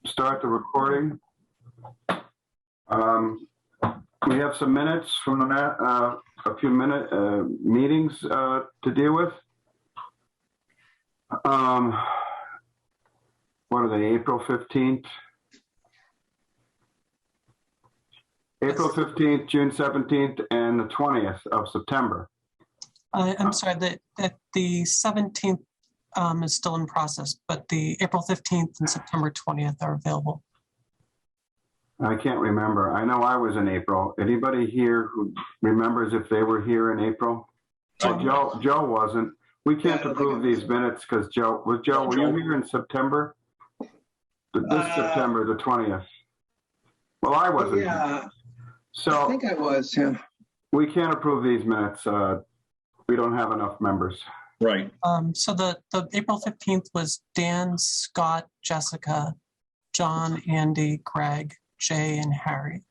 start the recording. We have some minutes from a few meetings to deal with. What are they, April 15th? April 15th, June 17th, and the 20th of September. I'm sorry, that the 17th is still in process, but the April 15th and September 20th are available. I can't remember. I know I was in April. Anybody here who remembers if they were here in April? Oh, Joe wasn't. We can't approve these minutes because Joe, were you here in September? This September, the 20th. Well, I wasn't. Yeah. So I think I was, yeah. We can't approve these minutes. We don't have enough members. Right. So the April 15th was Dan, Scott, Jessica, John, Andy, Greg, Jay, and Harry.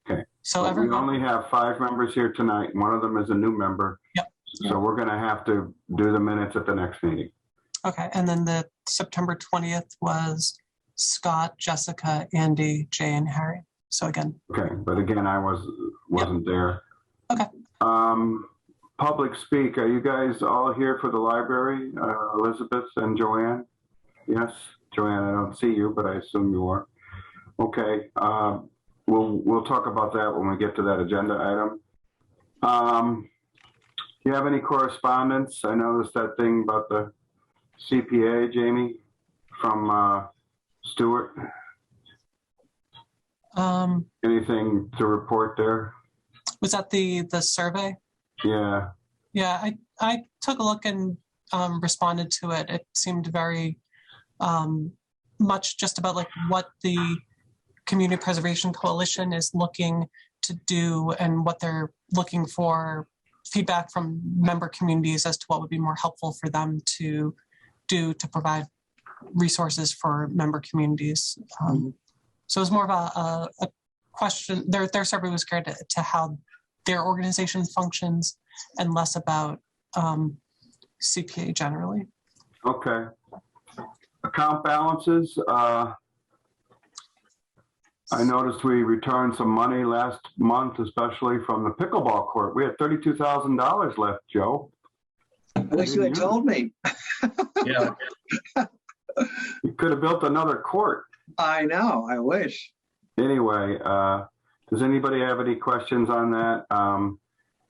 Okay. So well, we only have 5 members here tonight. One of them is a new member. Yep. So we're going to have to do the minutes at the next meeting. Okay. And then the September 20th was Scott, Jessica, Andy, Jay, and Harry. So again. Okay. But again, I wasn't there. Okay. Public speak. Are you guys all here for the library? Elizabeth and Joanne? Yes. Joanne, I don't see you, but I assume you are. Okay. We'll talk about that when we get to that agenda item. Do you have any correspondence? I noticed that thing about the CPA, Jamie, from Stewart. Anything to report there? Was that the survey? Yeah. Yeah, I took a look and responded to it. It seemed very much just about like what the Community Preservation Coalition is looking to do and what they're looking for feedback from member communities as to what would be more helpful for them to do to provide resources for member communities. So it was more of a question. Their survey was geared to how their organization functions and less about CPA generally. Okay. Account balances. I noticed we returned some money last month, especially from the pickleball court. We had $32,000 left, Joe. I wish you had told me. Yeah. You could have built another court. I know, I wish. Anyway, does anybody have any questions on that?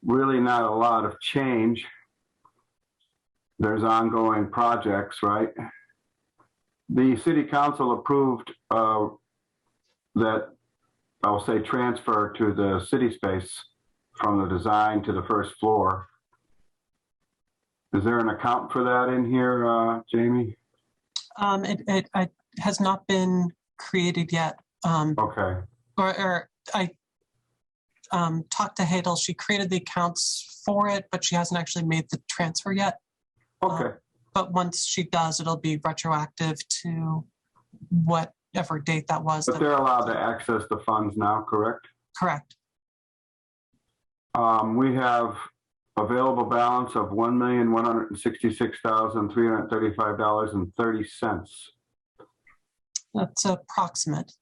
Really not a lot of change. There's ongoing projects, right? The city council approved that, I'll say, transfer to the city space from the design to the first floor. Is there an account for that in here, Jamie? It has not been created yet. Okay. Or I talked to Hadel. She created the accounts for it, but she hasn't actually made the transfer yet. Okay. But once she does, it'll be retroactive to whatever date that was. But they're allowed to access the funds now, correct? Correct. We have available balance of $1,166,335.30. That's approximate.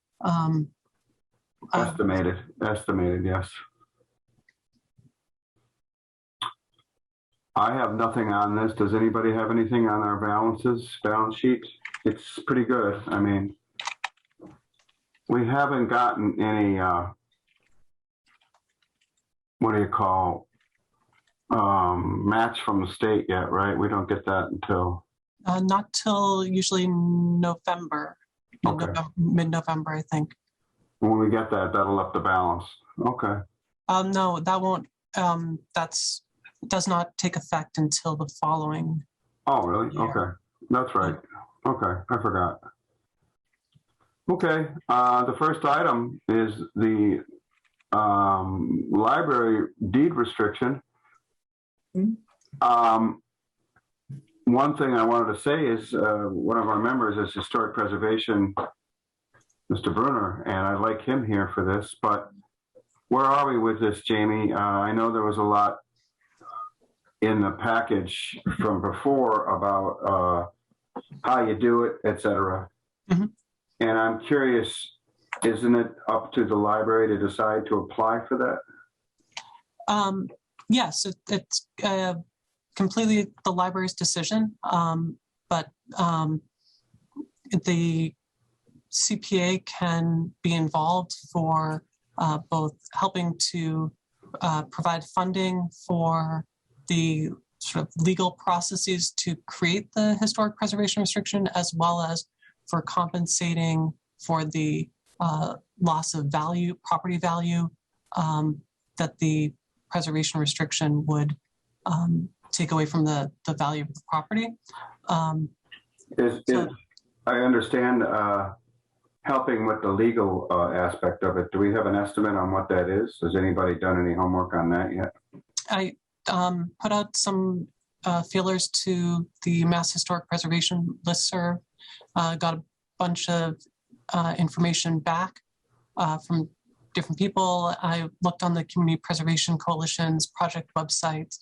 Estimated, yes. I have nothing on this. Does anybody have anything on our balance sheet? It's pretty good. I mean, we haven't gotten any, what do you call, match from the state yet, right? We don't get that until? Not till usually November, okay. Mid-November, I think. When we get that, that'll up the balance. Okay. No, that won't, does not take effect until the following. Oh, really? Year. Okay. That's right. Okay. I forgot. Okay. The first item is the library deed restriction. One thing I wanted to say is one of our members is Historic Preservation, Mr. Bruner, and I'd like him here for this, but where are we with this, Jamie? I know there was a lot in the package from before about how you do it, et cetera. And I'm curious, isn't it up to the library to decide to apply for that? Yes, it's completely the library's decision, but the CPA can be involved for both helping to provide funding for the sort of legal processes to create the historic preservation restriction, as well as for compensating for the loss of value, property value, that the preservation restriction would take away from the value of the property. I understand helping with the legal aspect of it. Do we have an estimate on what that is? Has anybody done any homework on that yet? I put out some feelers to the Mass Historic Preservation listserv, got a bunch of information back from different people. I looked on the Community Preservation Coalition's project website,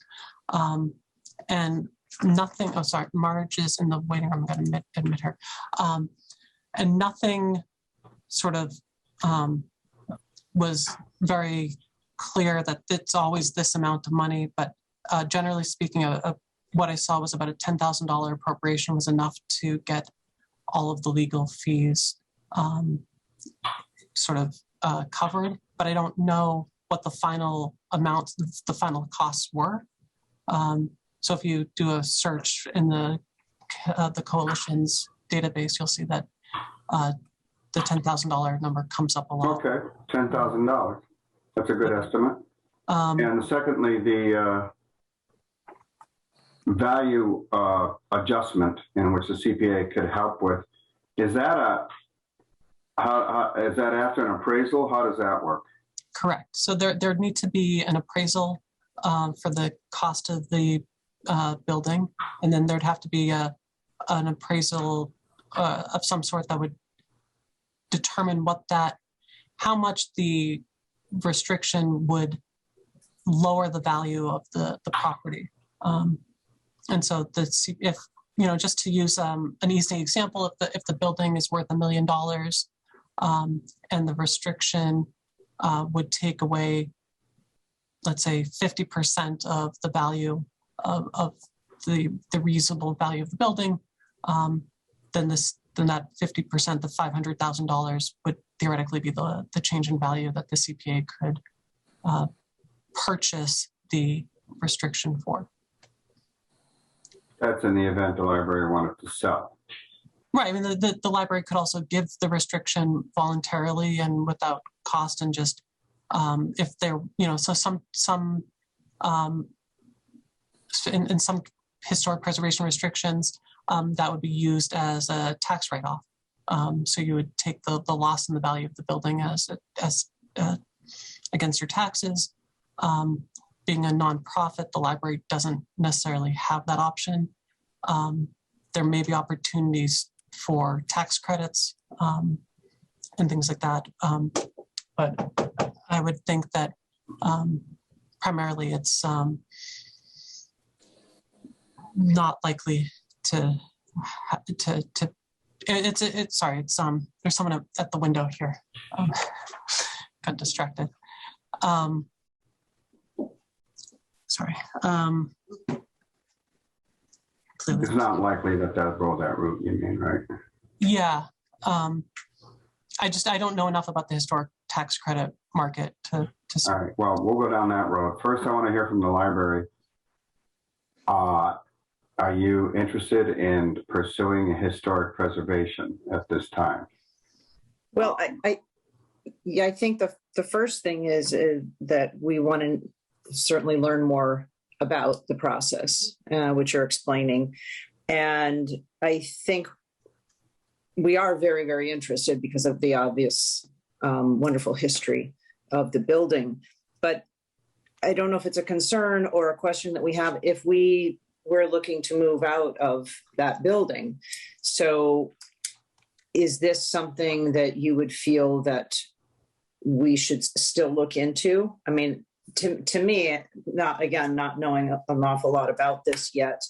and nothing, oh, sorry, Marge is in the waiting room, I'm going to admit her. And nothing sort of was very clear that it's always this amount of money, but generally speaking, what I saw was about a $10,000 appropriation was enough to get all of the legal fees sort of covered, but I don't know what the final amount, the final costs were. So if you do a search in the coalition's database, you'll see that the $10,000 number comes up a lot. Okay, $10,000. That's a good estimate. And secondly, the value adjustment in which the CPA could help with, is that is that after an appraisal? How does that work? Correct. So there need to be an appraisal for the cost of the building, and then there'd have to be an appraisal of some sort that would determine how much the restriction would lower the value of the property. And so if, you know, just to use an easy example, if the building is worth $1 million and the restriction would take away, let's say, 50% of the value of the reasonable value of the building, then that 50%, the $500,000 would theoretically be the change in value that the CPA could purchase the restriction for. That's in the event the library wanted to sell. Right. I mean, the library could also give the restriction voluntarily and without cost, and just if they're, you know, so in some historic preservation restrictions, that would be used as a tax write-off. So you would take the loss in the value of the building as against your taxes. Being a nonprofit, the library doesn't necessarily have that option. There may be opportunities for tax credits and things like that. But I would think that primarily it's not likely to sorry, there's someone at the window here. Got distracted. Sorry. It's not likely that they'll go that route, you mean, right? Yeah. I don't know enough about the historic tax credit market to All right, well, we'll go down that road. First, I want to hear from the library. Are you interested in pursuing historic preservation at this time? Well, I think the first thing is that we want to certainly learn more about the process, which you're explaining. And I think we are very, very interested because of the obvious wonderful history of the building. But I don't know if it's a concern or a question that we have if we're looking to move out of that building. So is this something that you would feel that we should still look into? I mean, to me, not knowing an awful lot about this yet.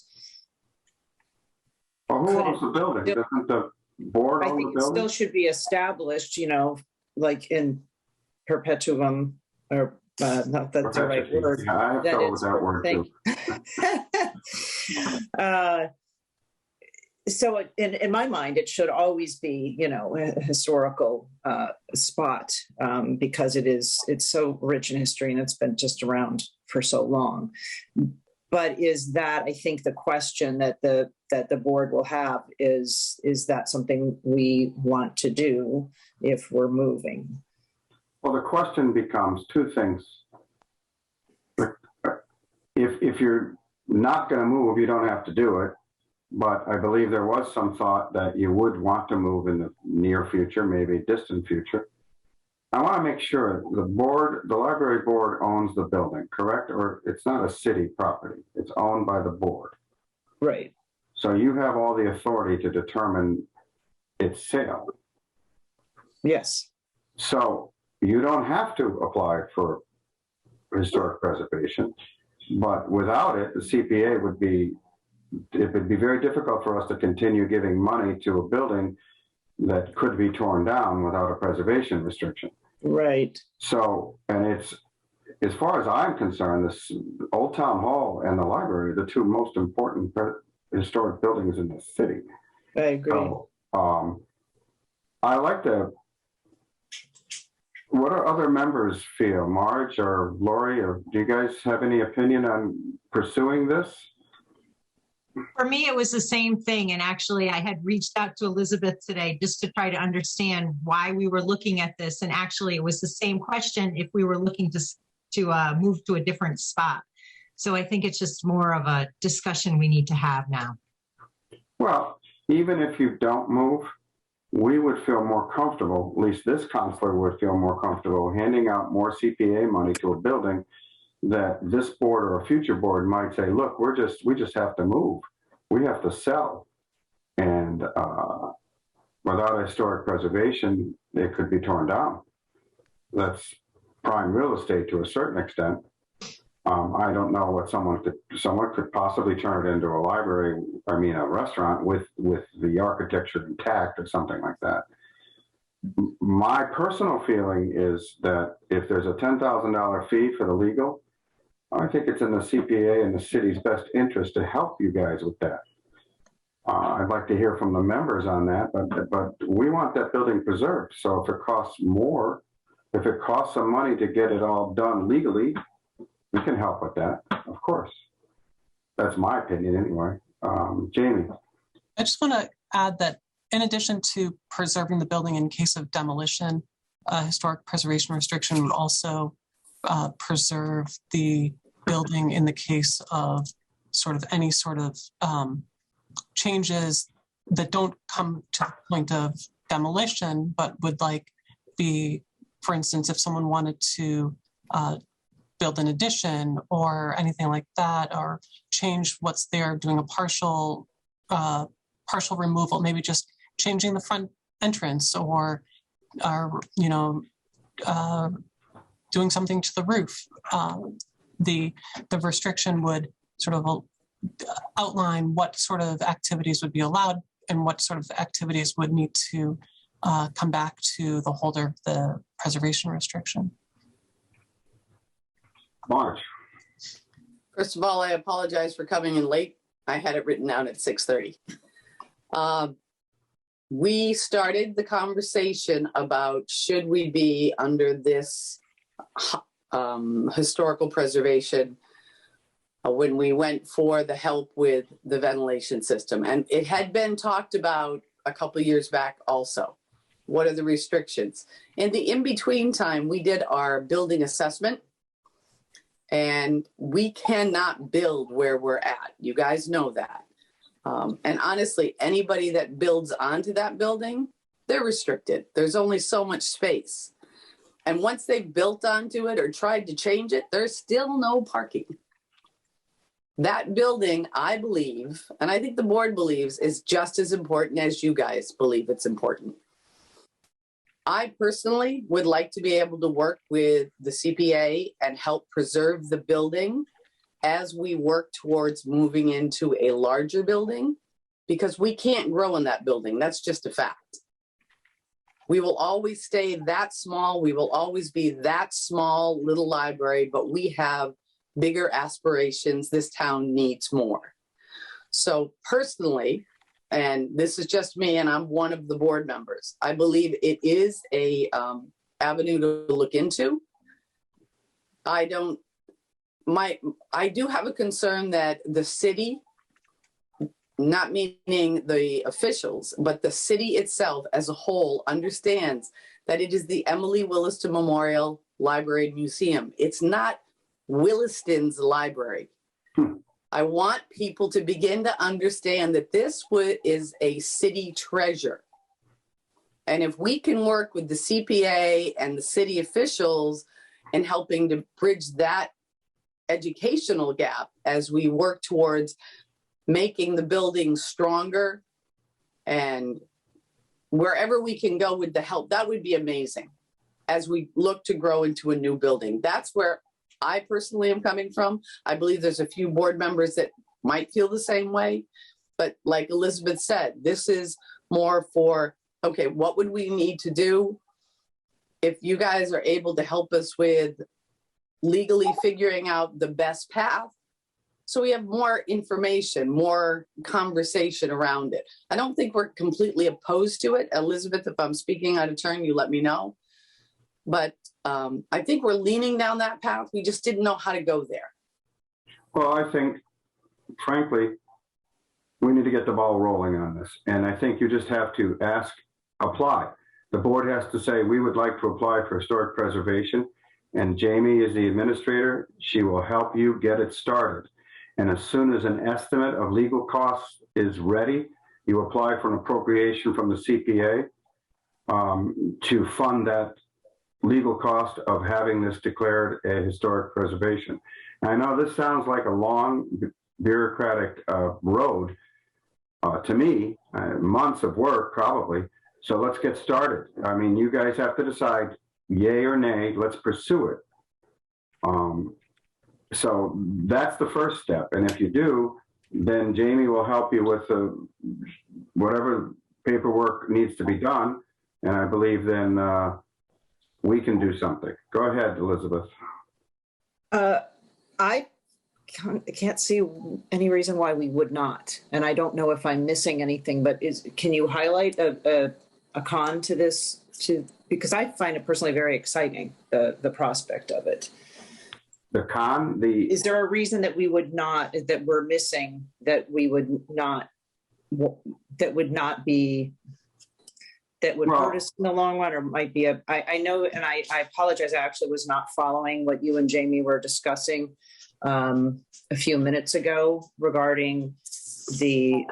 Well, who owns the building? Doesn't board I own the think it still building? should be established, like in perpetuum, or not that's the right word. Yeah, I have that trouble with it's that word too. So in my mind, it should always be, a historical spot, because it's so rich in history and it's been just around for so long. But is that, I think the question that the board will have is that something we want to do if we're moving? Well, the question becomes two things. If you're not going to move, you don't have to do it. But I believe there was some thought that you would want to move in the near future, maybe distant future. I want to make sure the library board owns the building, correct? Or it's not a city property. It's owned by the board. Right. So you have all the authority to determine its sale. Yes. So you don't have to apply for historic preservation, but without it, the CPA would be very difficult for us to continue giving money to a building that could be torn down without a preservation restriction. Right. So, and it's, as far as I'm concerned, this Old Town Hall and the library are the two most important historic buildings in the city. I agree. So, I like what do other members feel? Marge or Lori, or do you guys have any opinion on pursuing this? For me, it was the same thing. And actually, I had reached out to Elizabeth today just to try to understand why we were looking at this. And actually, it was the same question if we were looking to move to a different spot. So I think it's just more of a discussion we need to have now. Well, even if you don't move, we would feel more comfortable, at least this counselor would feel more comfortable handing out more CPA money to a building that this board or a future board might say, look, we just have to move. We have to sell. And without historic preservation, it could be torn down. That's prime real estate to a certain extent. I don't know what someone could possibly turn it into a library, a restaurant with the architecture intact or something like that. My personal feeling is that if there's a $10,000 fee for the legal, I think it's in the CPA and the city's best interest to help you guys with that. I'd like to hear from the members on that, but we want that building preserved. So if it costs more, if it costs some money to get it all done legally, we can help with that, of course. That's my opinion anyway. Jamie. I just want to add that in addition to preserving the building in case of demolition, historic preservation restriction would also preserve the building in the case of any sort of changes that don't come to the point of demolition, but would be, for instance, if someone wanted to build an addition or anything like that, or change what's there, doing a partial removal, maybe just changing the front entrance or doing something to the roof. The restriction would sort of outline what sort of activities would be allowed and what sort of activities would need to come back to the holder of the preservation restriction. Marge. First of all, I apologize for coming in late. I had it written down at 6:30. We started the conversation about should we be under this historical preservation when we went for the help with the ventilation system. And it had been talked about a couple of years back also. What are the restrictions? In the in-between time, we did our building assessment, and we cannot build where we're at. You guys know that. And honestly, anybody that builds onto that building, they're restricted. There's only so much space. And once they've built onto it or tried to change it, there's still no parking. That building, I believe, and I think the board believes, is just as important as you guys believe it's important. I personally would like to be able to work with the CPA and help preserve the building as we work towards moving into a larger building. because we can't grow in that building. That's just a fact. We will always stay that small. We will always be that small little library, but we have bigger aspirations. This town needs more. So personally, and this is just me, and I'm one of the board members, I believe it is a avenue to look into. I do have a concern that the city, not meaning the officials, but the city itself as a whole understands that it is the Emily Williston Memorial Library and Museum. It's not Williston's library. I want people to begin to understand that this is a city treasure. And if we can work with the CPA and the city officials in helping to bridge that educational gap as we work towards making the building stronger, and wherever we can go with the help, that would be amazing as we look to grow into a new building. That's where I personally am coming from. I believe there's a few board members that might feel the same way, but like Elizabeth said, this is more for, okay, what would we need to do? If you guys are able to help us with legally figuring out the best path, so we have more information, more conversation around it. I don't think we're completely opposed to it. Elizabeth, if I'm speaking out of turn, you let me know. But I think we're leaning down that path. We just didn't know how to go there. Well, I think, frankly, we need to get the ball rolling on this. And I think you just have to apply. The board has to say, we would like to apply for historic preservation. And Jamie is the administrator. She will help you get it started. And as soon as an estimate of legal costs is ready, you apply for an appropriation from the CPA to fund that legal cost of having this declared a historic preservation. And I know this sounds like a long bureaucratic road to me, months of work probably. So let's get started. I mean, you guys have to decide yay or nay, let's pursue it. So that's the first step. And if you do, then Jamie will help you with whatever paperwork needs to be done. And I believe then we can do something. Go ahead, Elizabeth. I can't see any reason why we would not. And I don't know if I'm missing anything, but can you highlight a con to this? Because I find it personally very exciting, the prospect of it. The con, is there a reason that we would not, that we're missing, that we would not, that would not be, that would hurt us in the long run, or might be I know, and I apologize, I actually was not following what you and Jamie were discussing a few minutes ago regarding the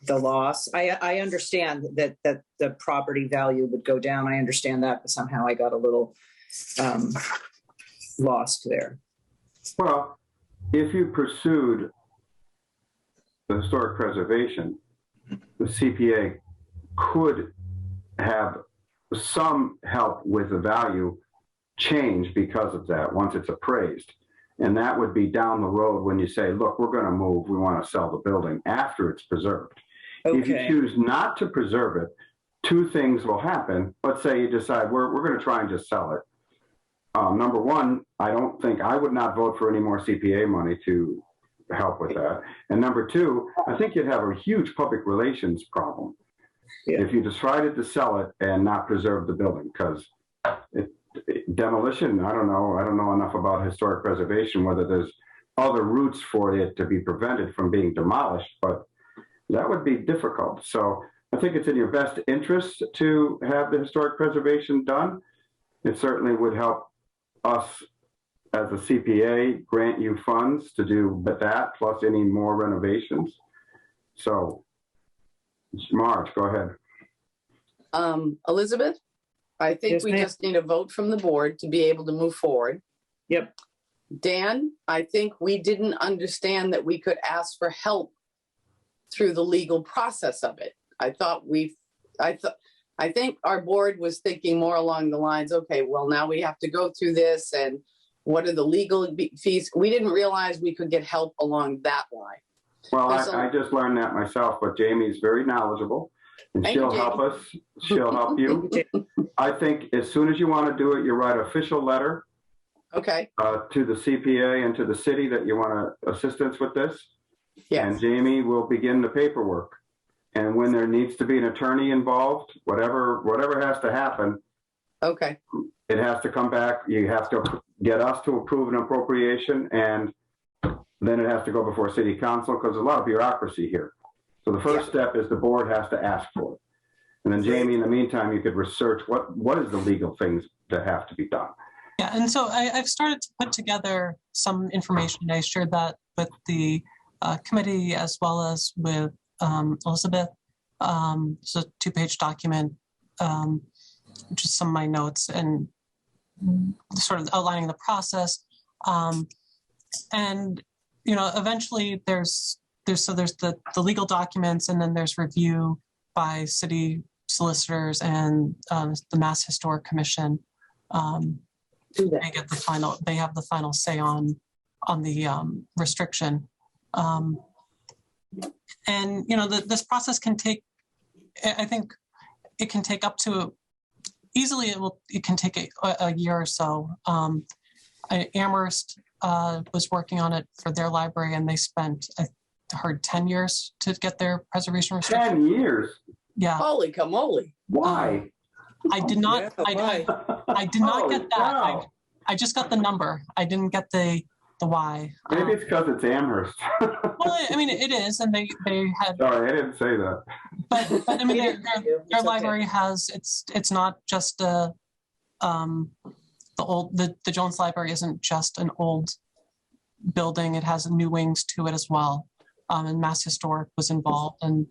loss. I understand that the property value would go down. I understand that, but somehow I got a little lost there. Well, if you pursued the historic preservation, the CPA could have some help with the value change because of that once it's appraised. And that would be down the road when you say, look, we're going to move, we want to sell the building after it's preserved. Okay. If you choose not to preserve it, two things will happen. Let's say you decide we're going to try and just sell it. Number one, I would not vote for any more CPA money to help with that. And number two, I think you'd have a huge public relations problem if you decided to sell it and not preserve the building, because demolition, I don't know enough about historic preservation, whether there's other routes for it to be prevented from being demolished, but that would be difficult. So I think it's in your best interest to have the historic preservation done. It certainly would help us as a CPA grant you funds to do that, plus any more renovations. So, Marge, go ahead. Elizabeth, I think Yes, we ma'am. just need a vote from the board to be able to move forward. Yep. Dan, I think we didn't understand that we could ask for help through the legal process of it. I think our board was thinking more along the lines, okay, well, now we have to go through this and what are the legal fees? We didn't realize we could get help along that line. Well, There's I just learned that myself, but Jamie's very knowledgeable, and Thank you, she'll help us. She'll help you. I think as soon as you want to do it, you write an official letter Okay, to the CPA and to the city that you want assistance with this. And yes, Jamie will begin the paperwork. And when there needs to be an attorney involved, whatever has to happen, okay, it has to come back. You have to get us to approve an appropriation, and then it has to go before city council because there's a lot of bureaucracy here. So the first step is the board has to ask for it. And then Jamie, in the meantime, you could research what is the legal things that have to be done. Yeah, and so I've started to put together some information. I shared that with the committee as well as with Elizabeth. It's a 2-page document, which is some of my notes and sort of outlining the process. And eventually there's the legal documents, and then there's review by city solicitors and the Mass Historic Commission. They have the final say on the restriction. And this process can take, I think it can take up to, easily it can take a year or so. Amherst was working on it for their library, and they spent, I heard, 10 years to get their preservation restriction. 10 years? Yeah. holy camole. Why? I did not, I did not get that. Wow. I just got the number. I didn't get the why. Maybe it's because it's Amherst. Well, I mean, it is, and they had. Sorry, I didn't say that. But I mean, their It's library has, it's not just the Jones Library isn't just an old building. It has new wings to it as well. And Mass Historic was involved, and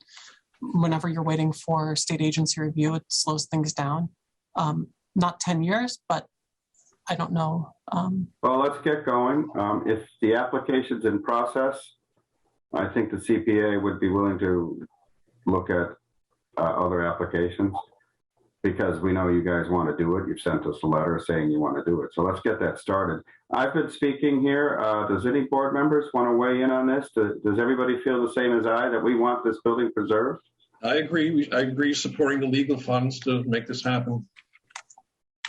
whenever you're waiting for state agency review, it slows things down. Not 10 years, but I don't know. Well, let's get going. If the application's in process, I think the CPA would be willing to look at other applications, because we know you guys want to do it. You've sent us a letter saying you want to do it. So let's get that started. I've been speaking here. Does any board members want to weigh in on this? Does everybody feel the same as I, that we want this building preserved? I agree. I agree supporting the legal funds to make this happen.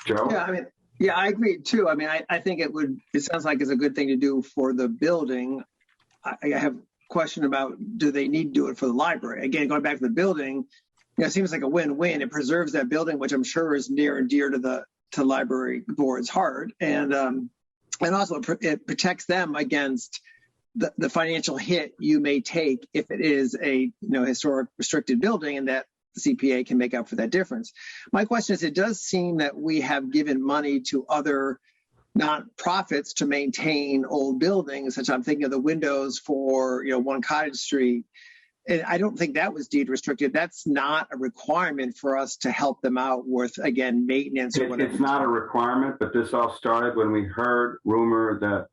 Joe? Yeah, I agree too. I mean, I think it sounds like it's a good thing to do for the building. I have a question about, do they need to do it for the library? Again, going back to the building, it seems like a win-win. It preserves that building, which I'm sure is near and dear to the library board's heart. And also it protects them against the financial hit you may take if it is a historic restricted building, and that the CPA can make up for that difference. My question is, it does seem that we have given money to other nonprofits to maintain old buildings, such I'm thinking of the windows for 1 Cottage Street. And I don't think that was deed restricted. That's not a requirement for us to help them out with, again, maintenance or whatever. It's not a requirement, but this all started when we heard rumor that,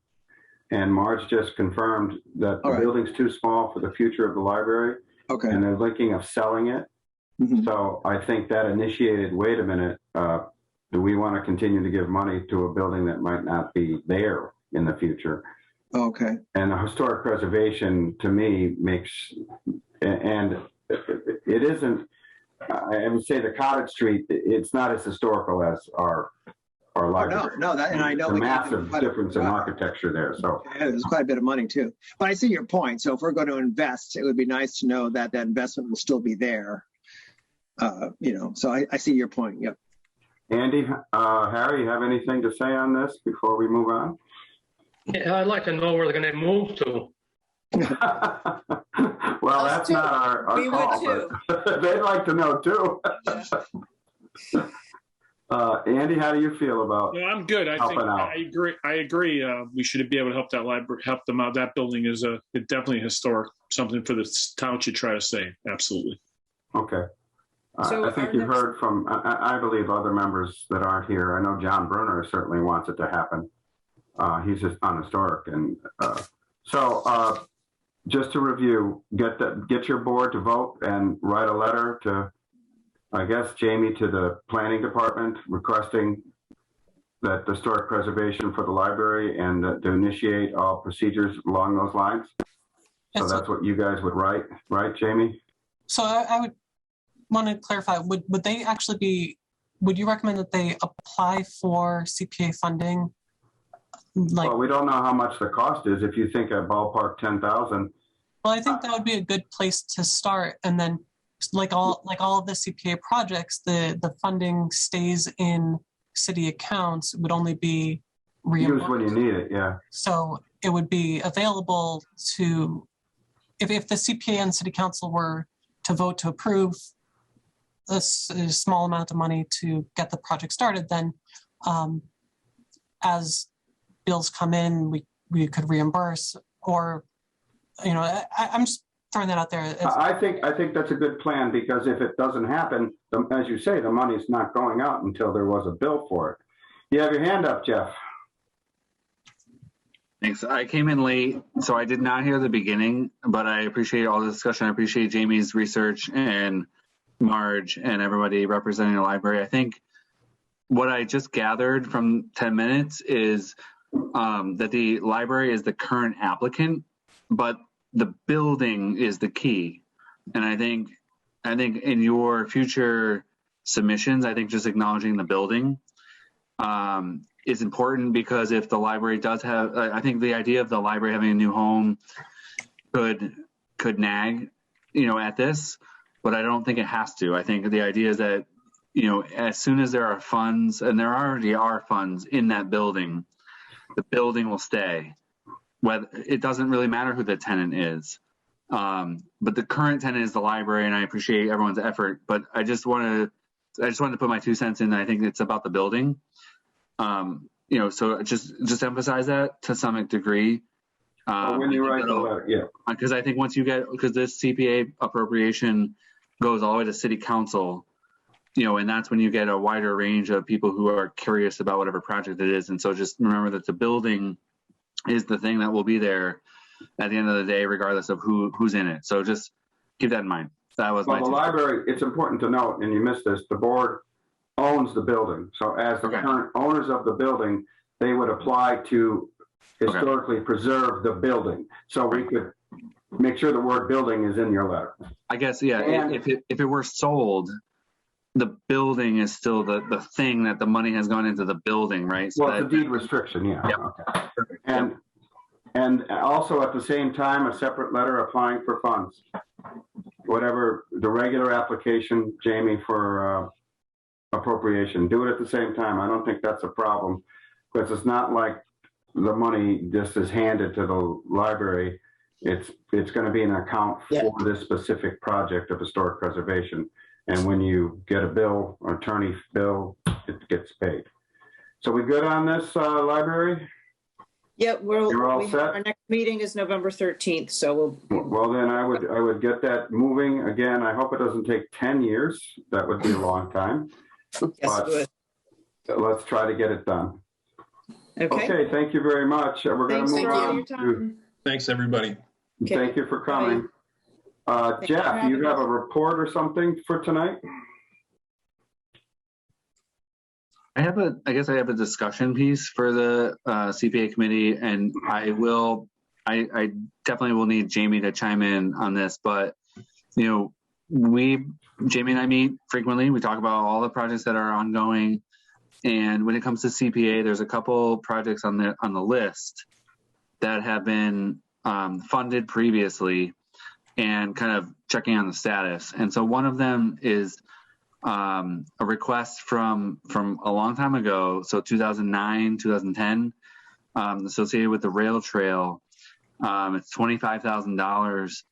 and Marge just confirmed that the building's too small for the future of the library. Okay. And they're thinking of selling it. Mm-hmm. So I think that initiated, wait a minute, do we want to continue to give money to a building that might not be there in the future? Okay. And the historic preservation, to me, makes, and it isn't, I would say the Cottage Street, it's not as historical as our library. No, and I know a massive difference in architecture there. So yeah, there's quite a bit of money too. But I see your point. So if we're going to invest, it would be nice to know that investment will still be there. So I see your point. Yep. Andy, Harry, you have anything to say on this before we move on? Yeah, I'd like to know where they're going to move to. Well, that's not our We call, would but they'd like to know too. Andy, how do you feel about? Yeah, I'm good. I agree. We should be able to help that library, help them out. That building is definitely historic, something for the town to try to save. Absolutely. Okay. So I think you've heard from, I believe, other members that aren't here. I know John Bruner certainly wants it to happen. He's just on historic. And so just to review, get your board to vote and write a letter to, I guess, Jamie, to the planning department requesting that the historic preservation for the library and to initiate all procedures along those lines. So that's what you guys would write, right, Jamie? So I would want to clarify, would they actually be, would you recommend that they apply for CPA funding? Like, Well, we don't know how much the cost is. If you think a ballpark 10,000, well, I think that would be a good place to start. And then like all of the CPA projects, the funding stays in city accounts. It would only be reimbursed. use when you need it, yeah. So it would be available to, if the CPA and city council were to vote to approve a small amount of money to get the project started, then as bills come in, we could reimburse, or, you know, I'm just throwing that out there. I think that's a good plan, because if it doesn't happen, as you say, the money's not going out until there was a bill for it. You have your hand up, Jeff. Thanks. I came in late, so I did not hear the beginning, but I appreciate all the discussion. I appreciate Jamie's research and Marge and everybody representing the library. I think what I just gathered from 10 minutes is that the library is the current applicant, but the building is the key. And I think in your future submissions, I think just acknowledging the building is important, because if the library does have, I think the idea of the library having a new home could nag, you know, at this, but I don't think it has to. I think the idea is that, you know, as soon as there are funds, and there already are funds in that building, the building will stay. Whether it doesn't really matter who the tenant is, but the current tenant is the library, and I appreciate everyone's effort. But I just wanted to put my 2 cents in. I think it's about the building. You know, so just emphasize that to some degree. When you write the letter, yeah. Because I think once you get, because this CPA appropriation goes all the way to city council, you know, and that's when you get a wider range of people who are curious about whatever project it is. And so just remember that the building is the thing that will be there at the end of the day, regardless of who's in it. So just keep that in mind. That was my. Well, the library, it's important to note, and you missed this, the board owns the building. So as the current owners of the building, they would apply to historically preserve the building. So we could make sure the word building is in your letter. I guess, yeah, and if it were sold, the building is still the thing that the money has gone into the building, right? So well, it's a deed restriction, yeah. Yep. Okay. And also at the same time, a separate letter applying for funds. Whatever the regular application, Jamie, for appropriation, do it at the same time. I don't think that's a problem, because it's not like the money just is handed to the library. It's going to be an account for this specific project of historic preservation. And when you get a bill, or attorney bill, it gets paid. So we good on this, library? Yeah, You're all set? our next meeting is November 13th, so Well, then I would get that moving again. I hope it doesn't take 10 years. That would be a long time. yes, it would. Let's try to get it done. Okay. Okay, thank you very much. We're going Thanks to move for all on. your time. Thanks, everybody. Okay. Thank you for coming. Thanks for Jeff, having you have us. a report or something for tonight? I guess I have a discussion piece for the CPA committee, and I definitely will need Jamie to chime in on this, but you know, Jamie and I meet frequently. We talk about all the projects that are ongoing. And when it comes to CPA, there's a couple projects on the list that have been funded previously, and kind of checking on the status. And so one of them is a request from a long time ago, so 2009, 2010, associated with the rail trail. It's $25,000.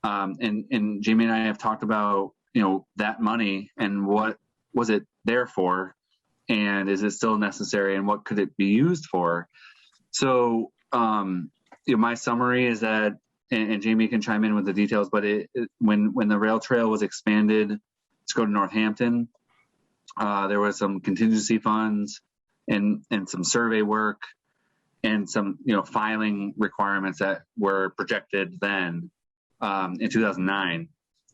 And Jamie and I have talked about, you know, that money and what was it there for, and is it still necessary, and what could it be used for? So, you know, my summary is that, and Jamie can chime in with the details, but when the rail trail was expanded to go to Northampton, there was some contingency funds and some survey work and some, you know, filing requirements that were projected then in 2009.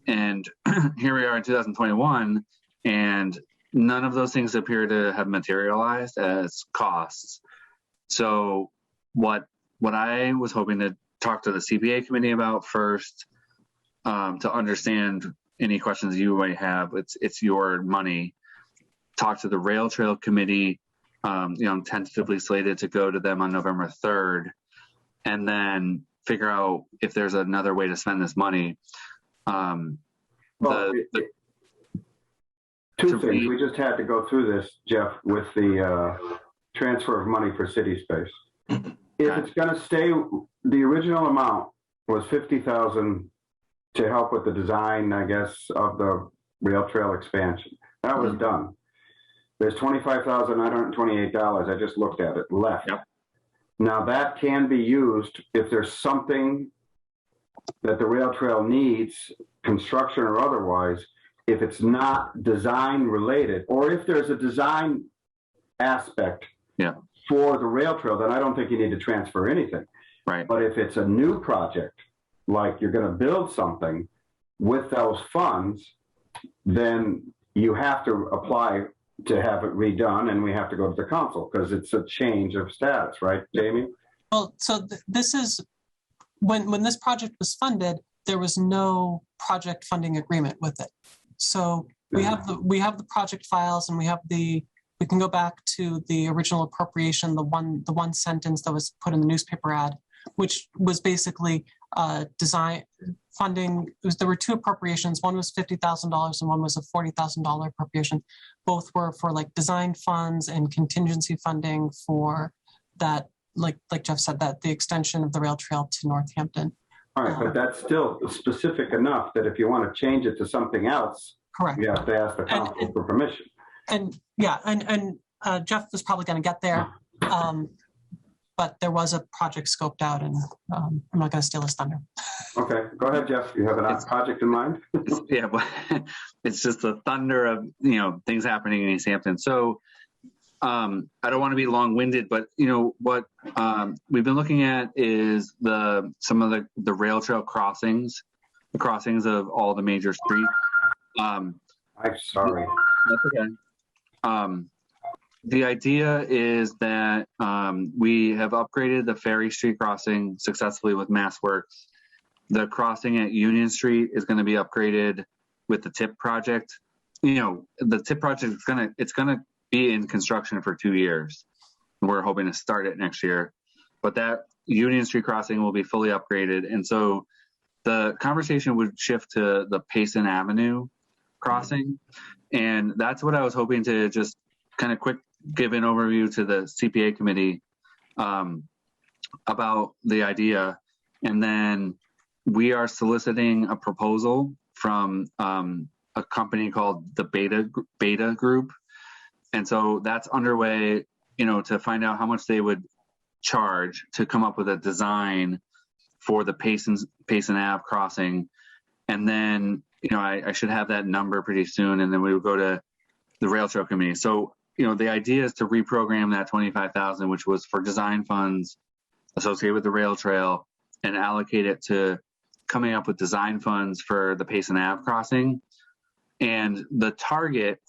And here we are in 2021, and none of those things appear to have materialized as costs. So what I was hoping talk to the CPA committee about first, to understand any questions you might have. It's your money. Talk to the rail trail committee. I'm tentatively slated to go to them on November 3rd, and then figure out if there's another way to spend this money. Two things. We just had to go through this, Jeff, with the transfer of money for city space. If it's going to stay, the original amount was $50,000 to help with the design, I guess, of the rail trail expansion. That was done. There's $25,928. I just looked at it left. Yep. Now that can be used if there's something that the rail trail needs, construction or otherwise, if it's not design related, or if there's a design aspect for the rail trail, then I don't think you need to transfer anything. Right. But if it's a new project, like you're going to build something with those funds, then you have to apply to have it redone, and we have to go to the council because it's a change of status, right, Jamie? Well, so this is when this project was funded, there was no project funding agreement with it. So we have the project files, and we can go back to the original appropriation, the one sentence that was put in the newspaper ad, which was basically design funding. There were two appropriations. One was $50,000 and one was a $40,000 appropriation. Both were for like design funds and contingency funding for that, like Jeff said, that the extension of the rail trail to Northampton. All right, but that's still specific enough that if you want to change it to something else, correct, you have to ask the council for permission. And Jeff was probably going to get there, but there was a project scoped out, and I'm not going to steal his thunder. Okay, go ahead, Jeff. You have a project in mind? Yeah, but it's just the thunder of things happening in Easthampton. So I don't want to be long-winded, but what we've been looking at is some of the rail trail crossings, the crossings of all the major streets. I'm sorry. That's okay. The idea is that we have upgraded the Ferry Street crossing successfully with MassWorks. The crossing at Union Street is going to be upgraded with the TIP project. The TIP project is going to be in construction for 2 years. We're hoping to start it next year, but that Union Street crossing will be fully upgraded. And so the conversation would shift to the Payson Avenue crossing. And that's what I was hoping to just kind of quick give an overview to the CPA committee about the idea. And then we are soliciting a proposal from a company called the Beta Group. And so that's underway, to find out how much they would charge to come up with a design for the Payson Ave crossing. And then, I should have that number pretty soon, and then we would go to the rail trail committee. So, the idea is to reprogram that $25,000, which was for design funds associated with the rail trail, and allocate it to coming up with design funds for the Payson Ave crossing. And the target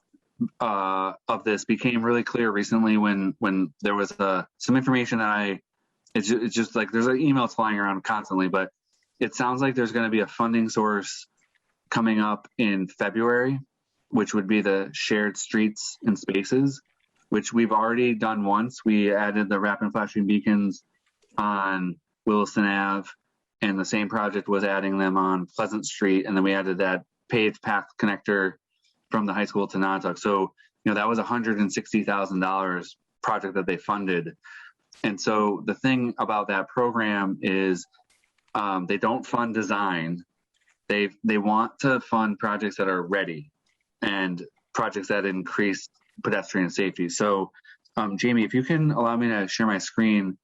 of this became really clear recently when there was some information that it's just like there's emails flying around constantly, but it sounds like there's going to be a funding source coming up in February, which would be the shared streets and spaces, which we've already done once. We added the rapid flashing beacons on Williston Ave, and the same project was adding them on Pleasant Street, and then we added that paved path connector from the high school to Nantucket. So, that was $160,000 project that they funded. And so the thing about that program is they don't fund design. They want to fund projects that are ready and projects that increase pedestrian safety. So, Jamie, if you can allow me to share my screen,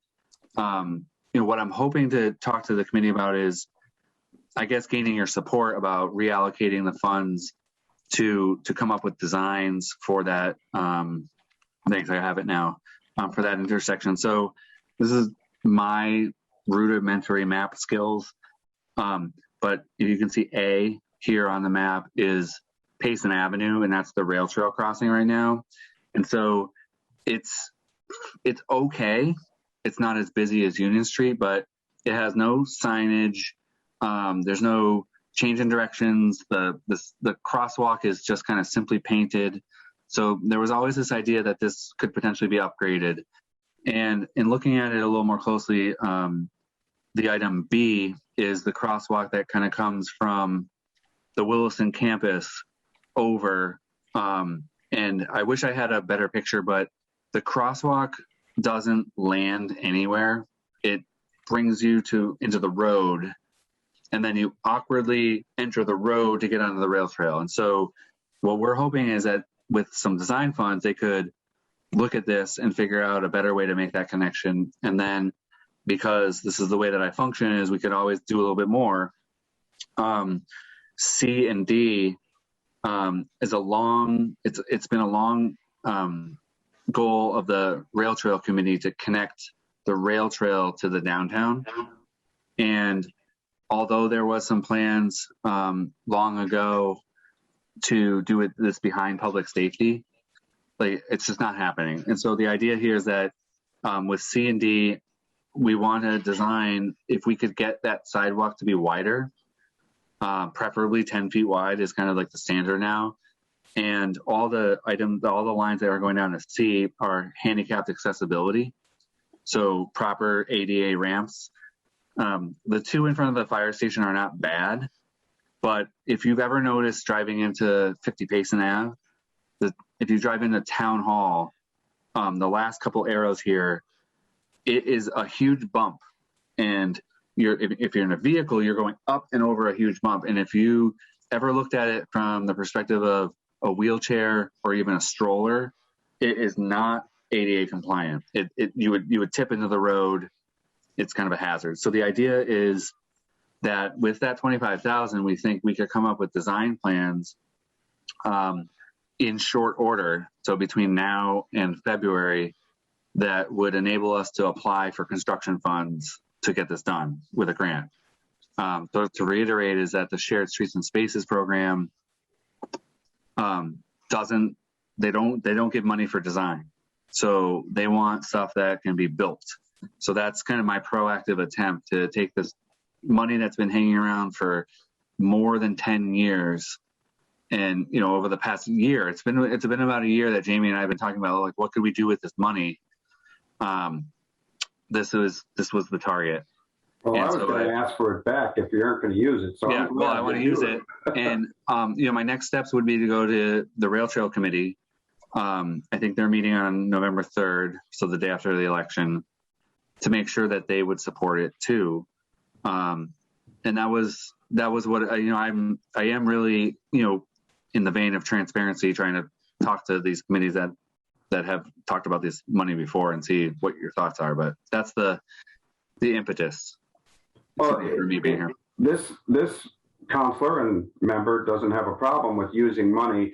what I'm hoping to talk to the committee about is, I guess, gaining your support about reallocating the funds to come up with designs for that. Thanks, I have it now, for that intersection. So this is my rudimentary map skills. But if you can see A here on the map is Payson Avenue, and that's the rail trail crossing right now. And so it's okay. It's not as busy as Union Street, but It has no signage. There's no change in directions. The crosswalk is just kind of simply painted. So there was always this idea that this could potentially be upgraded. And in looking at it a little more closely, the item B is the crosswalk that kind of comes from the Williston campus over. And I wish I had a better picture, but the crosswalk doesn't land anywhere. It brings you into the road, and then you awkwardly enter the road to get onto the rail trail. And so what we're hoping is that with some design funds, they could look at this and figure out a better way to make that connection. And then, because this is the way that I function, is we could always do a little bit more. C and D is it's been a long goal of the rail trail committee to connect the rail trail to the downtown. And although there was some plans long ago to do this behind public safety, like, it's just not happening. And so the idea here is that with C and D, we want to design, if we could get that sidewalk to be wider, preferably 10 feet wide is kind of like the standard now. And all the lines that are going down to C are handicapped accessibility. So proper ADA ramps. The two in front of the fire station are not bad, but if you've ever noticed driving into 50 Payson Ave, if you drive into Town Hall, the last couple arrows here, it is a huge bump. And if you're in a vehicle, you're going up and over a huge bump. And if you ever looked at it from the perspective of a wheelchair or even a stroller, it is not ADA compliant. You would tip into the road. It's kind of a hazard. So the idea is that with that 25,000, we think we could come up with design plans in short order. So between now and February, that would enable us to apply for construction funds to get this done with a grant. So to reiterate, is that the Shared Streets and Spaces program they don't give money for design. So they want stuff that can be built. So that's kind of my proactive attempt to take this money that's been hanging around for more than 10 years. And, over the past year, it's been about a year that Jamie and I have been talking about, like, what could we do with this money? This was the target. Well, I was going to ask for it back if you aren't going to use it. So yeah, well, I want to use it. And, my next steps would be to go to the Rail Trail Committee. I think they're meeting on November 3rd, so the day after the election, to make sure that they would support it too. And that was what, I am really, in the vein of transparency, trying to talk to these committees that have talked about this money before and see what your thoughts are. But that's the impetus for me being here. This counselor and member doesn't have a problem with using money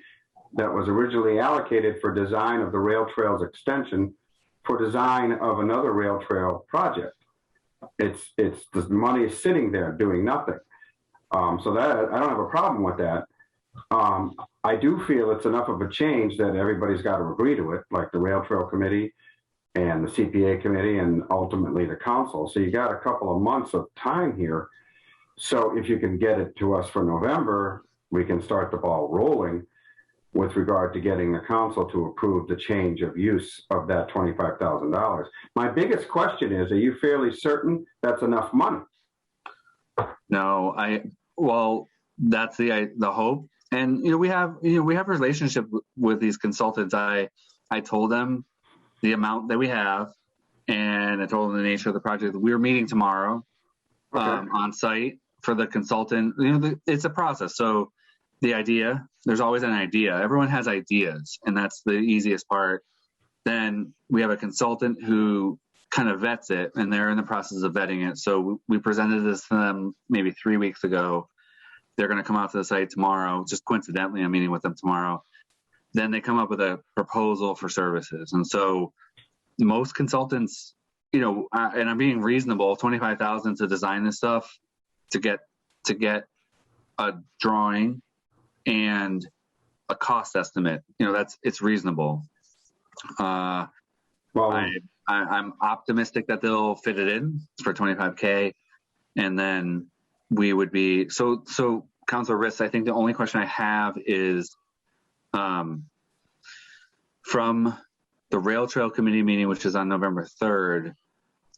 that was originally allocated for design of the rail trails extension for design of another rail trail project. It's the money is sitting there doing nothing. So that I don't have a problem with that. I do feel it's enough of a change that everybody's got to agree to it, like the Rail Trail Committee and the CPA Committee and ultimately the council. So you got a couple of months of time here. So if you can get it to us for November, we can start the ball rolling with regard to getting the council to approve the change of use of that $25,000. My biggest question is, are you fairly certain that's enough money? No, that's the hope. And, we have a relationship with these consultants. I told them the amount that we have, and I told them the nature of the project. We're meeting tomorrow on site for the consultant. It's a process. So the idea, there's always an idea. Everyone has ideas, and that's the easiest part. Then we have a consultant who kind of vets it, and they're in the process of vetting it. So we presented this to them maybe 3 weeks ago. They're going to come out to the site tomorrow. Just coincidentally, I'm meeting with them tomorrow. Then they come up with a proposal for services. And so most consultants, and I'm being reasonable, 25,000 to design this stuff, to get a drawing and a cost estimate, it's reasonable. Well, I'm optimistic that they'll fit it in for 25K, and then we would be so. Councilor Riss, I think the only question I have is from the Rail Trail Committee meeting, which is on November 3rd,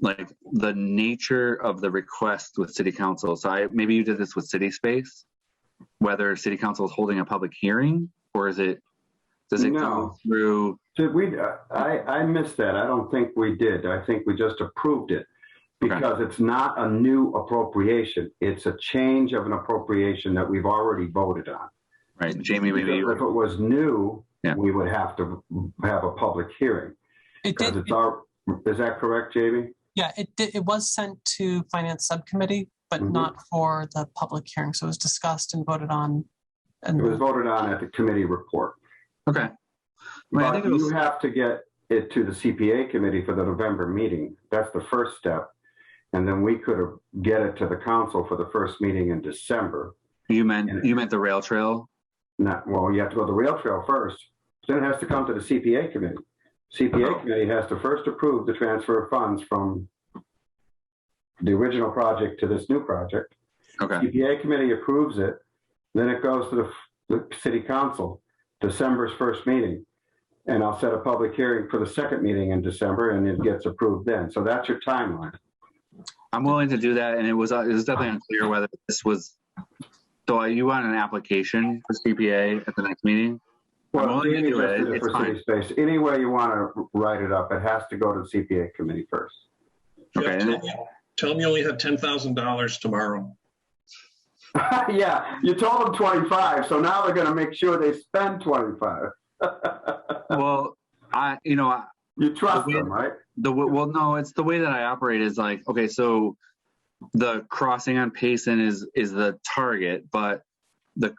like the nature of the request with City Council. So maybe you did this with City Space, whether City Council is holding a public hearing, or does it go through? Did we? I missed that. I don't think we did. I think we just approved it because it's not a new appropriation. It's a change of an appropriation that we've already voted on. Right, Jamie, maybe if it was new, we would have to have a public hearing. Is that correct, Jamie? Yeah, it was sent to Finance Subcommittee, but not for the public hearing. So it was discussed and voted on. It was voted on at the committee report. Okay. But I think you have to get it to the CPA committee for the November meeting. That's the first step. And then we could get it to the council for the first meeting in December. You meant the rail trail? Well, you have to go to the rail trail first. Then it has to come to the CPA committee. CPA committee has to first approve the transfer of funds from the original project to this new project. Okay. CPA committee approves it. Then it goes to the city council, December's first meeting. And I'll set a public hearing for the second meeting in December, and it gets approved then. So that's your timeline. I'm willing to do that. And it was definitely unclear whether this was, so you want an application for CPA at the next meeting? Well, I'm willing to do it. It's for fine. City Space. Any way you want to write it up, it has to go to the CPA committee first. Okay. Tell them you only have $10,000 tomorrow. Yeah, you told them 25, so now they're going to make sure they spend 25. Well, you trust them, right? Well, no, it's the way that I operate is like, okay, so the crossing on Payson is the target, but the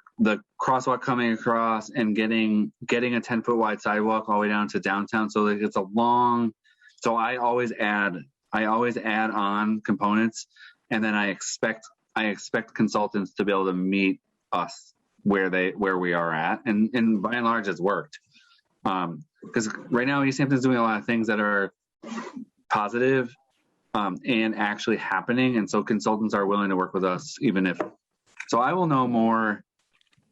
crosswalk coming across and getting a 10-foot wide sidewalk all the way down to downtown, so like it's a long. So I always add on components, and then I expect consultants to be able to meet us where we are at, and by and large it's worked. Because right now Easthampton's doing a lot of things that are positive and actually happening, and so consultants are willing to work with us even if. So I will know more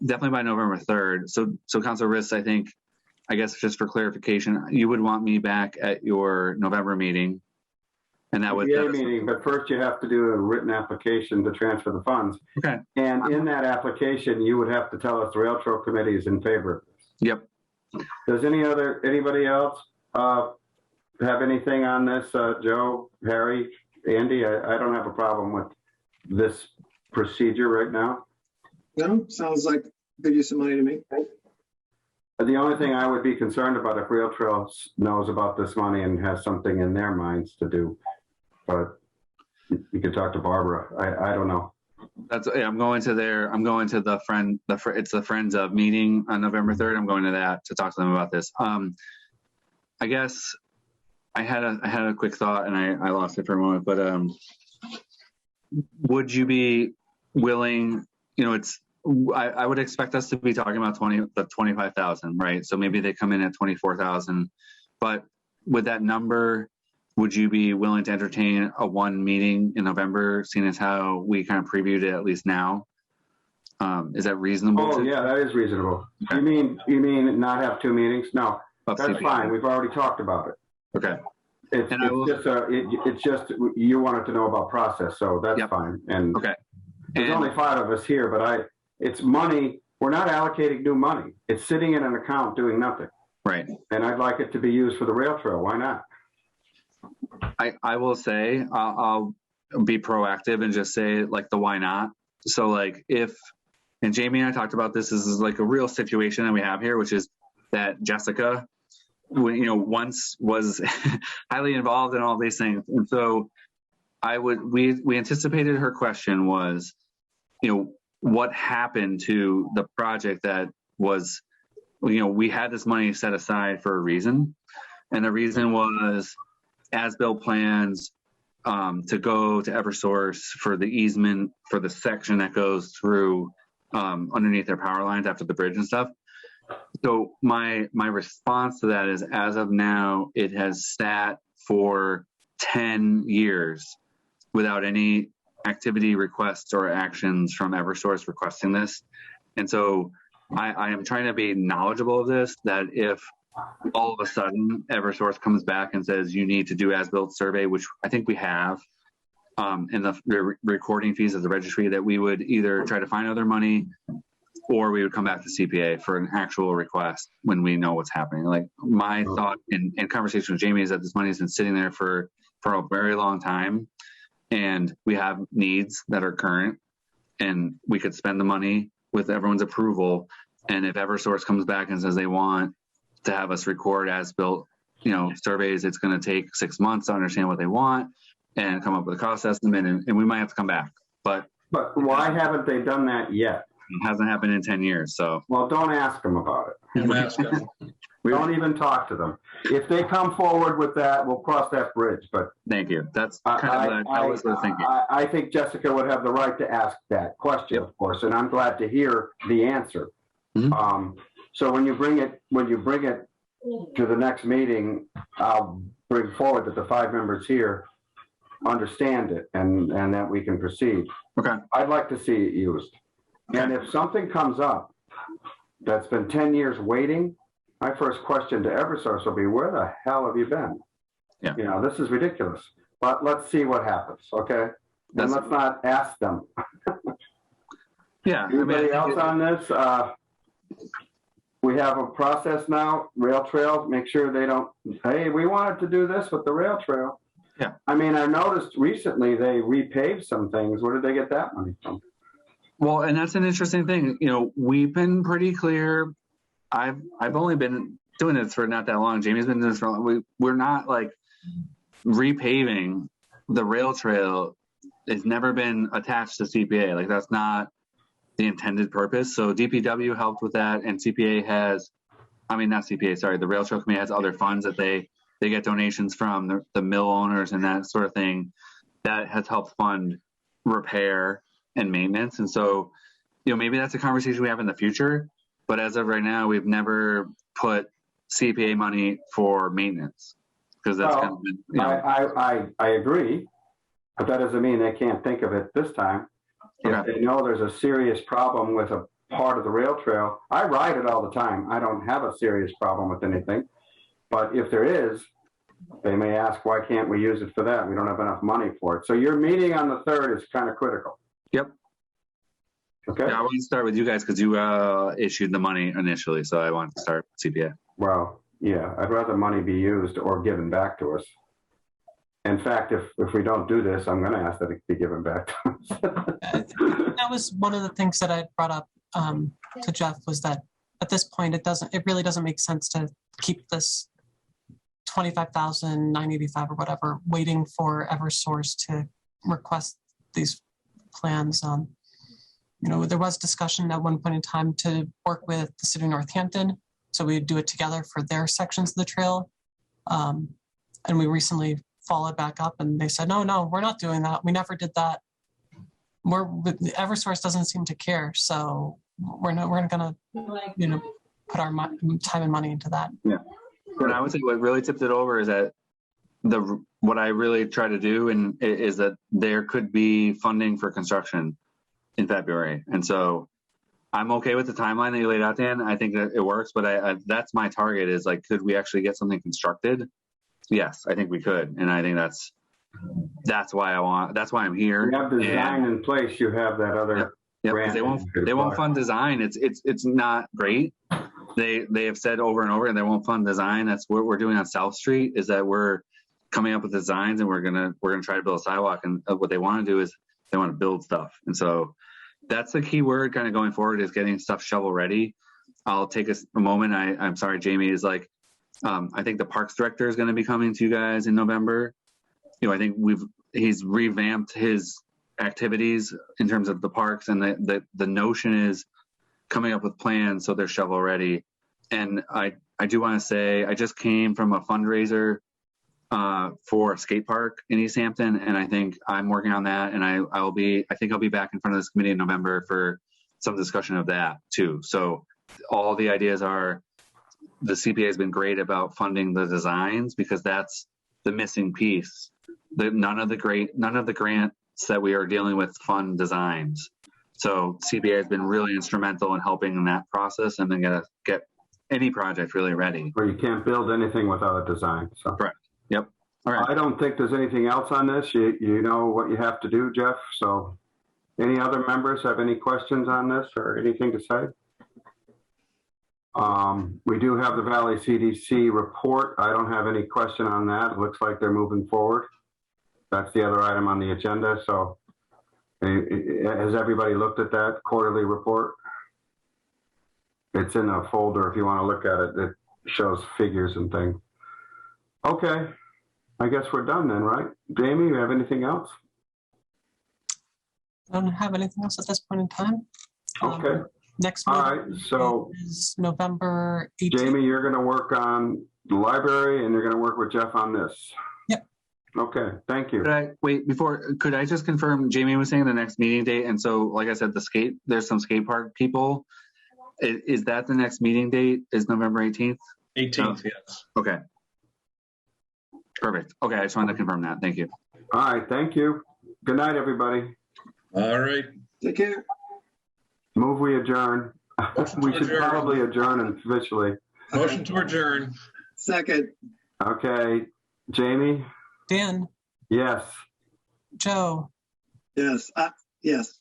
definitely by November 3rd. So Councilor Riss, I guess just for clarification, you would want me back at your November meeting, and that would meeting. But first, you have to do a written application to transfer the funds. Okay. And in that application, you would have to tell us the Rail Trail Committee is in favor of this. Yep. Does anybody else have anything on this? Joe, Harry, Andy? I don't have a problem with this procedure right now. No, sounds like good use of money to me. The only thing I would be concerned about if Rail Trail knows about this money and has something in their minds to do, but you could talk to Barbara. I don't know. I'm going to it's the Friends of meeting on November 3rd. I'm going to that to talk to them about this. I guess I had a quick thought and I lost it for a moment, but would you be willing, I would expect us to be talking about 25,000, right? So maybe they come in at 24,000, but with that number, would you be willing to entertain a one meeting in November, seeing as how we kind of previewed it at least now? Is that reasonable? Oh, yeah, that is reasonable. Okay. You mean not have two meetings? No, that's fine. We've already talked about it. Okay. It's just you wanted to know about process, so that's fine. And okay. There's only 5 of us here, but it's money. We're not allocating new money. It's sitting in an account doing nothing. Right. And I'd like it to be used for the rail trail. Why not? I will say, I'll be proactive and just say like the why not. So like and Jamie and I talked about this is like a real situation that we have here, which is that Jessica, once was highly involved in all these things. And so we anticipated her question was, what happened to the project that was, we had this money set aside for a reason. And the reason was as-built plans to go to Eversource for the easement for the section that goes through underneath their power lines after the bridge and stuff. So my response to that is, as of now, it has sat for 10 years without any activity requests or actions from Eversource requesting this. And so I am trying to be knowledgeable of this, that if all of a sudden Eversource comes back and says you need to do as-built survey, which I think we have, and the recording fees of the registry, that we would either try to find other money or we would come back to CPA for an actual request when we know what's happening. Like, my thought in conversation with Jamie is that this money has been sitting there for a very long time, and we have needs that are current, and we could spend the money with everyone's approval. And if Eversource comes back and says they want to have us record as-built, surveys, it's going to take 6 months to understand what they want and come up with a cost estimate, and we might have to come back. But why haven't they done that yet? It hasn't happened in 10 years. So, well, don't ask them about it. Don't ask them. Don't even talk to them. If they come forward with that, we'll cross that bridge. But thank you. That's kind of what I was thinking. I think Jessica would have the right to ask that question, of course, and I'm glad to hear the answer. Mm-hmm. So when you bring it to the next meeting, I'll bring forward that the 5 members here understand it and that we can proceed. Okay. I'd like to see it used. And if something comes up that's been 10 years waiting, my first question to Eversource will be, where the hell have you been? Yeah. This is ridiculous. But let's see what happens, okay? And let's not ask them. Yeah. Anybody else on this? We have a process now, rail trail, make sure they don't, hey, we wanted to do this with the rail trail. Yeah. I mean, I noticed recently they repaved some things. Where did they get that money from? Well, and that's an interesting thing. We've been pretty clear. I've only been doing this for not that long. Jamie's been doing this for a long. We're not like repaving the rail trail. It's never been attached to CPA. Like, that's not the intended purpose. So DPW helped with that, and CPA has, not CPA, sorry, the Rail Trail Committee has other funds that they get donations from the mill owners and that sort of thing that has helped fund repair and maintenance. And so, maybe that's a conversation we have in the future, but as of right now, we've never put CPA money for maintenance, because that's kind of been, I agree, but that doesn't mean they can't think of it this time. If they know there's a serious problem with a part of the rail trail, I ride it all the time. I don't have a serious problem with anything, but if there is, they may ask, why can't we use it for that? We don't have enough money for it. So your meeting on the 3rd is kind of critical. Yep. Okay. Yeah, I want to start with you guys because you issued the money initially, so I wanted to start with CPA. Well, yeah, I'd rather money be used or given back to us. In fact, if we don't do this, I'm going to ask that it be given back to us. That was one of the things that I brought up to Jeff, was that at this point, it really doesn't make sense to keep this $25,985 or whatever waiting for Eversource to request these plans. There was discussion at one point in time to work with the city of Northampton, so we'd do it together for their sections of the trail. And we recently followed back up, and they said, no, we're not doing that. We never did that. Eversource doesn't seem to care, so we're not going to, put our time and money into that. Yeah. And I would say what really tipped it over is that what I really try to do is that there could be funding for construction in February. And so I'm okay with the timeline that you laid out, Dan. I think that it works, but that's my target, is like, could we actually get something constructed? Yes, I think we could. And I think that's why I'm here. You have design in place. You have that other. Yeah, they won't fund design. It's not great. They have said over and over, and they won't fund design. That's what we're doing on South Street, is that we're coming up with designs, and we're gonna try to build a sidewalk. And what they want to do is they want to build stuff. And so that's the key word kind of going forward, is getting stuff shovel ready. I'll take a moment. I'm sorry, Jamie is like, I think the Parks Director is going to be coming to you guys in November. I think he's revamped his activities in terms of the parks, and the notion is coming up with plans so they're shovel ready. And I do want to say, I just came from a fundraiser for a skate park in Easthampton, and I think I'm working on that, and I think I'll be back in front of this committee in November for some discussion of that too. So all the ideas are, the CPA has been great about funding the designs because that's the missing piece. None of the grants that we are dealing with fund designs. So CPA has been really instrumental in helping in that process and then get any project really ready. Or you can't build anything without a design. So. Correct. Yep. All right. I don't think there's anything else on this. You know what you have to do, Jeff. So any other members have any questions on this or anything to say? We do have the Valley CDC report. I don't have any question on that. It looks like they're moving forward. That's the other item on the agenda. So has everybody looked at that quarterly report? It's in a folder if you want to look at it. It shows figures and things. Okay. I guess we're done then, right? Jamie, you have anything else? I don't have anything else at this point in time. Okay. Next All meeting right. So is November 18th. Jamie, you're going to work on the library and you're going to work with Jeff on this. Yep. Okay. Thank you. Could I just confirm, Jamie was saying the next meeting date, and so like I said, there's some skate park people. Is that the next meeting date is November 18th? 18th, yes. Okay. Perfect. Okay, I just wanted to confirm that. Thank you. All right. Thank you. Good night, everybody. All right. Take care. Move we adjourn. We should adjourn. probably adjourn officially. Motion to adjourn. Second. Okay. Jamie? Dan, Yes. Joe, Yes. Yes.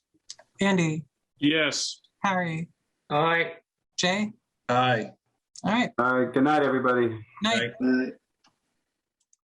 Andy, Yes. Harry, All right. Jay. Aye. All right. All right. Good night, everybody. Night. Aye.